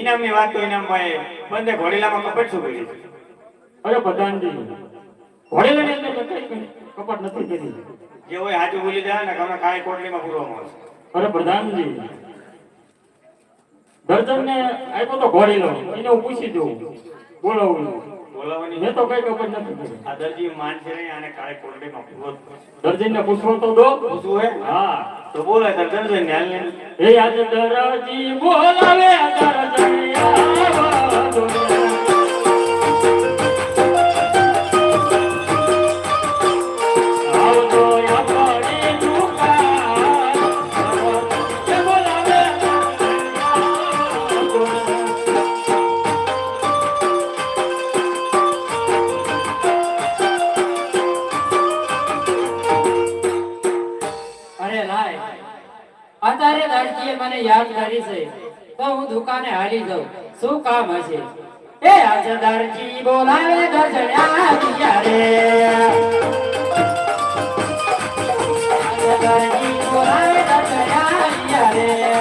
ઇનામની વાત તો ઇનામ ભાઈ બંને ઘોડીલામાં કપટ શું કરી? અરે પ્રધાનજી ઘોડીલાની અંદર કપટ નથી કરી. જે હોય હાજુ બોલી જાય ને તમે કાઈ કોટલીમાં પૂરવામાં આવશે. અરે પ્રધાનજી દર્જનને આપ્યો તો ઘોડીલો એને હું પૂછી દઉં બોલાવું બોલાવવાની મેં તો કઈ કપટ નથી કરી. આ દરજી માન છે ને આને કાઈ કોટલીમાં પૂરો દર્જનને પૂછવો તો દો. પૂછવું હે? હા તો બોલે દર્જન ને હાલ ને હે આજ દરજી બોલાવે દર્જન આવા દો. અત્યારે લડકીએ મને યાદ કરી છે તો હું દુકાને હાલી જાઉં. શું કામ હશે? એ આજે દરજી બોલાવે દર્જન્યા રે. આજે દરજી બોલાવે દર્જન્યા રે.